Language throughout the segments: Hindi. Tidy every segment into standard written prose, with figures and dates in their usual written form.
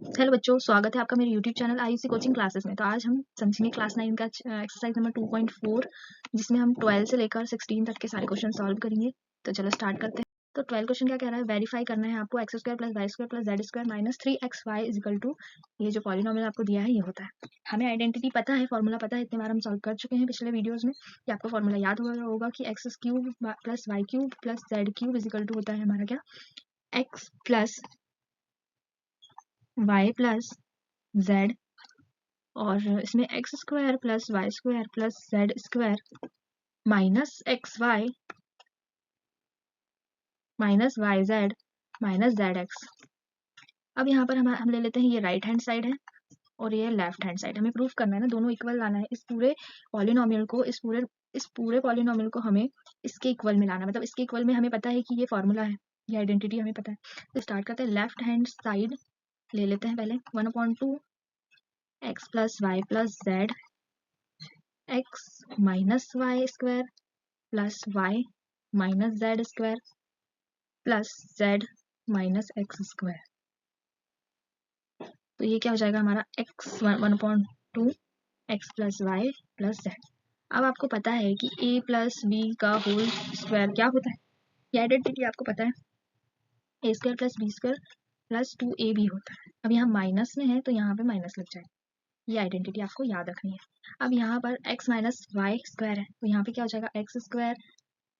हेलो बच्चों, स्वागत है आपका मेरे YouTube channel Ayushi coaching classes में। तो आज हम समझेंगे क्लास 9 का एक्सरसाइज नंबर 2.4, जिसमें हम 12 से लेकर 16 तक के सारे क्वेश्चन सॉल्व करेंगे। तो चलो स्टार्ट करते हैं। तो 12 क्वेश्चन क्या कह रहा है, वेरीफाई करना है आपको x square plus y square plus z square minus 3xy is equal to, ये जो पॉलिनोमियल आपको दिया है ये होता है। हमें आइडेंटिटी पता है, फॉर्मूला पता है, इतने बार हम सॉल्व कर चुके हैं पिछले वीडियोज में। ये आपको फॉर्मूला याद होगा कि x cube plus y cube plus z cube is equal to होता है हमारा क्या, x plus y plus z, और इसमें x square plus y square plus z square minus x y minus y z minus z x. अब यहाँ पर हम ले लेते हैं, ये राइट हैंड साइड है और ये लेफ्ट हैंड साइड। हमें प्रूफ करना है ना, दोनों इक्वल लाना है। इस पूरे पॉलिनोमियल को हमें इसके इक्वल में लाना है। मतलब इसके इक्वल में हमें पता है कि ये फॉर्मूला है, ये आइडेंटिटी हमें पता है। तो स्टार्ट करते हैं, लेफ्ट हैंड साइड ले लेते हैं पहले। 1/2 x plus y plus z x minus y square plus y minus z square plus z minus x square. तो ये क्या हो जाएगा हमारा x 1/2 x plus y plus z. अब आपको पता है कि a प्लस बी का होल स्क्वायर क्या होता है, ये आइडेंटिटी आपको पता है, A square plus B square plus 2ab होता है। अब यहाँ माइनस में है तो यहाँ पे माइनस लग जाएगा, ये आइडेंटिटी आपको याद रखनी है। अब यहाँ पर x माइनस वाई स्क्वायर है तो यहाँ पे क्या हो जाएगा, x square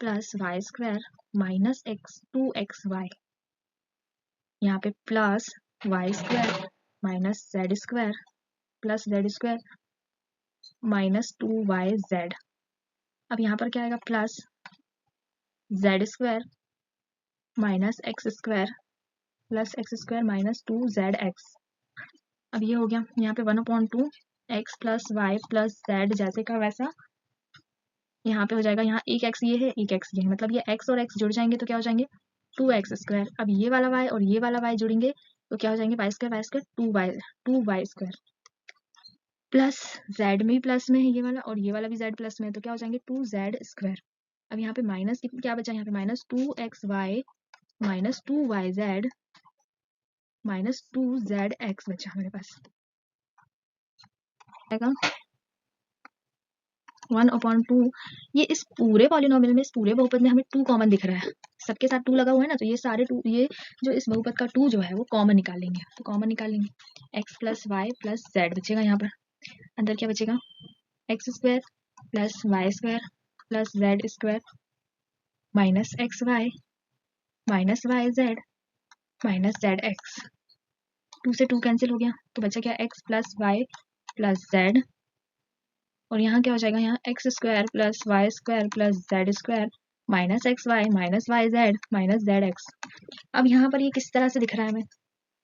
plus y square minus x 2xy, यहाँ पे plus y square minus z square plus z square minus 2yz। अब यहाँ पर क्या आएगा, plus z square minus x square plus x square minus 2zx। अब ये हो गया, यहाँ पे 1/2 x plus y plus z जैसे का वैसा यहाँ पे हो जाएगा। यहाँ एक एक्स ये है, एक एक्स ये है, मतलब ये एक्स और एक्स जुड़ जाएंगे तो क्या हो जाएंगे 2x स्क्वायर। अब ये वाला y और ये वाला y जुड़ेंगे तो क्या हो जाएंगे y square 2y square plus z में भी प्लस में है ये वाला और ये वाला भी z प्लस में है तो क्या हो जाएंगे 2z स्क्वायर। अब यहाँ पे माइनस क्या बचा, यहाँ पे minus 2xy minus 2yz minus 2zx बचा हमारे पास। 1/2, ये इस पूरे पॉलिनोमियल में, इस पूरे बहुपद में हमें 2 कॉमन दिख रहा है, सबके साथ 2 लगा हुआ है ना, तो ये सारे 2, ये जो इस बहुपद का 2 जो है वो कॉमन निकालेंगे। तो कॉमन निकालेंगे x plus y plus z बचेगा, यहाँ पर अंदर क्या बचेगा, x square plus y square plus z square minus x y minus y z minus z x. 2 से 2 कैंसिल हो गया तो बचा क्या, x plus y plus z, और यहाँ क्या हो जाएगा, यहाँ x square plus y square plus z square minus x y z minus z x. अब यहाँ पर ये किस तरह से दिख रहा है, हमें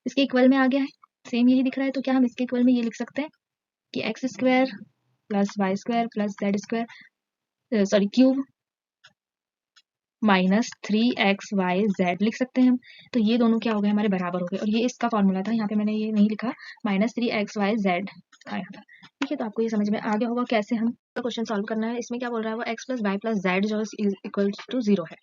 इसके इक्वल में आ गया है, सेम यही दिख रहा है। तो क्या हम इसके इक्वल में ये लिख सकते हैं कि x square plus y square plus z square sorry cube minus 3xyz लिख सकते हैं हम। तो ये दोनों क्या हो गए, हमारे बराबर हो गए, और ये इसका फॉर्मूला था, यहाँ पे मैंने ये नहीं लिखा, माइनस 3xyz आया था। ठीक है, तो आपको ये समझ में आ गया होगा कैसे हम क्वेश्चन सॉल्व करना है। इसमें क्या बोल रहा है वो, x plus y plus z जो इक्वल टू 0 है।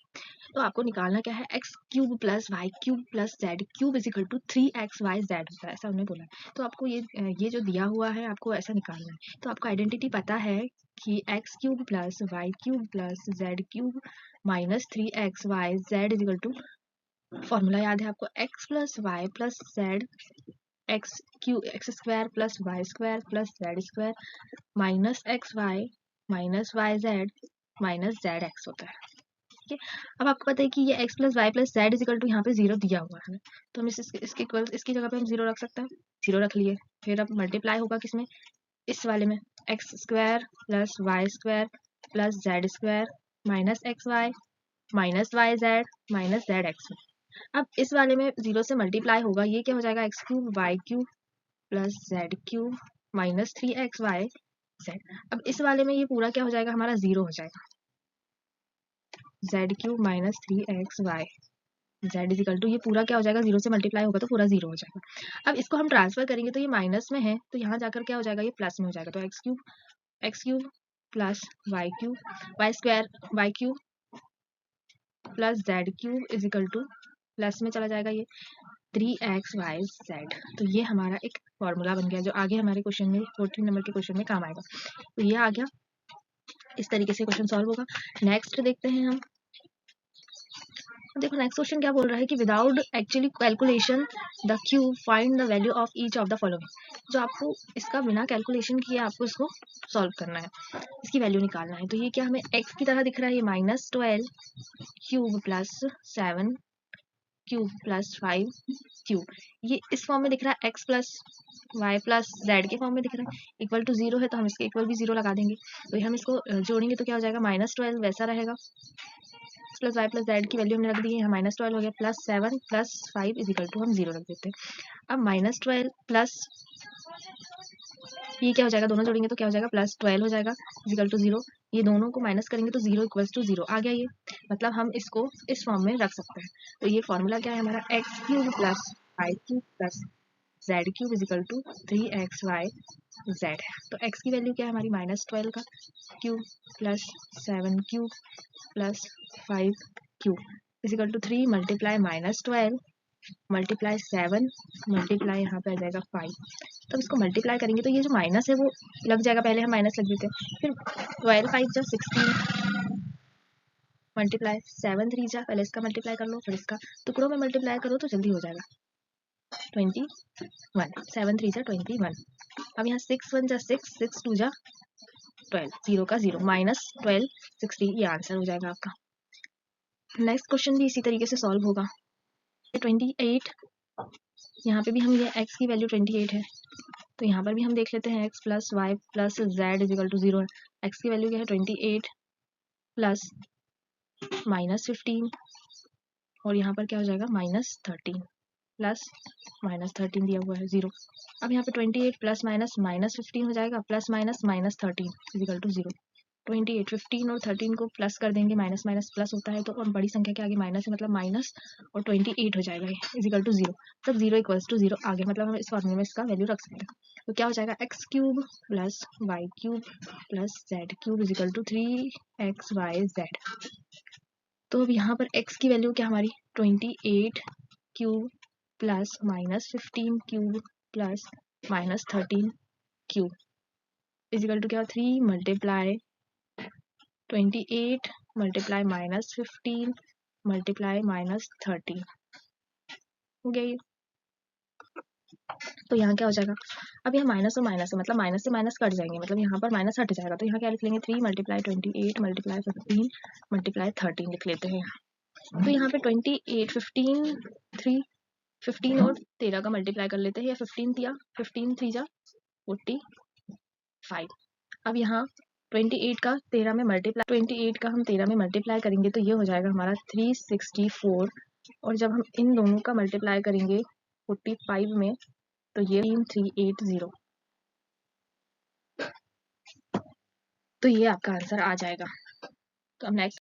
तो आपको निकालना क्या है, x cube plus y cube plus z cube is equal to 3xyz होता है, ऐसा उन्होंने बोला है। तो आपको ये जो दिया हुआ है आपको ऐसा निकालना है। तो आपको आइडेंटिटी पता है कि x cube plus y cube plus z cube minus 3xyz is equal to, formula याद है आपको, x plus y plus z x square plus y square plus z square minus x y minus y z minus z x होता है। ठीक है, अब आपको पता है कि ये x plus y plus z is equal to यहाँ पे 0 दिया हुआ है, तो हम इसके इक्वल इसकी जगह पे हम 0 रख सकते हैं, 0 रख लिए। फिर अब मल्टीप्लाई होगा किसमें, इस वाले में, x square plus y square plus z square minus x y minus y z minus z x. अब इस वाले में 0 से मल्टीप्लाई होगा, ये क्या हो जाएगा, x cube y cube plus z cube minus 3xy z. अब इस वाले में ये पूरा क्या हो जाएगा, हमारा 0 हो जाएगा, z cube minus 3xy z is equal to, ये पूरा क्या हो जाएगा, 0 से मल्टीप्लाई होगा तो पूरा 0 हो जाएगा। अब इसको हम ट्रांसफर करेंगे तो ये माइनस में है तो यहाँ जाकर क्या हो जाएगा, ये प्लस में हो जाएगा। तो x cube plus y square y cube plus z cube is equal to, plus में चला जाएगा ये 3xyz। तो ये हमारा एक फॉर्मूला बन गया जो आगे हमारे क्वेश्चन में 14 नंबर के क्वेश्चन में काम आएगा। तो ये आ गया, इस तरीके से क्वेश्चन सॉल्व होगा। नेक्स्ट देखते हैं हम। देखो नेक्स्ट क्वेश्चन क्या बोल रहा है कि without actually calculation the cube find the value of each of the following. जो आपको इसका बिना कैलकुलेशन किए आपको इसको सॉल्व करना है, इसकी वैल्यू निकालना है। तो ये क्या हमें x की तरह दिख रहा है, ये -12 cube plus 7 cube plus 5 cube, ये इस फॉर्म में दिख रहा है। x plus y plus z के फॉर्म में दिख रहा है। इक्वल टू 0 है तो हम इसके इक्वल भी 0 लगा देंगे। तो हम इसको जोड़ेंगे तो क्या हो जाएगा, -12 वैसा रहेगा, प्लस y प्लस z की वैल्यू हमने रख दी है, -12 हो गया, plus 7 plus 5 is equal to हम 0 रख देते हैं। अब -12 प्लस ये क्या हो जाएगा, दोनों जोड़ेंगे तो क्या हो जाएगा, +12 हो जाएगा इज इक्वल टू 0। ये दोनों को माइनस करेंगे तो 0 इक्वल्स टू 0 आ गया। ये मतलब हम इसको इस फॉर्म में रख सकते हैं। तो ये फॉर्मूला क्या है हमारा, x cube plus y cube plus z cube is equal to 3xy z। तो x की वैल्यू क्या है हमारी, -12 का cube plus 7 cube plus 5 cube is equal to 3 multiply -12 multiply 7 multiply यहाँ पे आ जाएगा 5। तो इसको मल्टीप्लाई करेंगे तो ये जो माइनस है वो लग जाएगा, पहले हम माइनस लग देते हैं, फिर 12 5 जा 16 मल्टीप्लाई 7 3 जा, पहले इसका मल्टीप्लाई कर लो फिर इसका टुकड़ों में मल्टीप्लाई करो तो जल्दी हो जाएगा, 21 7 3 जा 21। अब यहाँ 6 1 जा 6 6 2 जा 12, 0 का 0 -12 16, ये आंसर हो जाएगा आपका। नेक्स्ट क्वेश्चन भी इसी तरीके से सॉल्व होगा। 28, यहाँ पे भी हम ये x की वैल्यू 28 है तो यहाँ पर भी हम देख लेते हैं x plus y plus z is equal to 0 है। x की वैल्यू क्या है 28 प्लस -15 और यहाँ पर क्या हो जाएगा -13 प्लस -13 दिया हुआ है 0। अब यहाँ पे 28 प्लस माइनस -15 हो जाएगा, plus minus -13 is equal to 0। 28 15 और 13 को प्लस कर देंगे, माइनस माइनस प्लस होता है तो, और बड़ी संख्या के आगे माइनस है मतलब माइनस, और 28 हो जाएगा इज इक्वल टू 0। तब 0 इक्वल्स टू 0 आगे, मतलब हम इस फॉर्मूले में इसका वैल्यू रख सकते हैं। तो क्या हो जाएगा, x cube plus y cube plus z cube is equal to 3xyz। तो अब यहाँ पर x की वैल्यू क्या हमारी 28 cube plus -15 cube plus -13 cube is equal to क्या, 3 मल्टीप्लाई 28 मल्टीप्लाई -15 मल्टीप्लाई -13 हो गया ये। तो यहाँ क्या हो जाएगा, अब यहाँ माइनस और माइनस है मतलब माइनस से माइनस कट जाएंगे, मतलब यहाँ पर माइनस हट जाएगा तो यहाँ क्या लिख लेंगे, 3 मल्टीप्लाई 28 मल्टीप्लाई 15 मल्टीप्लाई 13 लिख लेते हैं। तो यहाँ पे 28 15 3 15 और 13 का मल्टीप्लाई कर लेते हैं, या 15 3 जा 45। अब यहाँ 28 का 13 में मल्टीप्लाई 28 का हम 13 में मल्टीप्लाई करेंगे तो ये हो जाएगा हमारा 364, और जब हम इन दोनों का मल्टीप्लाई करेंगे 45 में तो ये 3380, तो ये आपका आंसर आ जाएगा। तो अब नेक्स्ट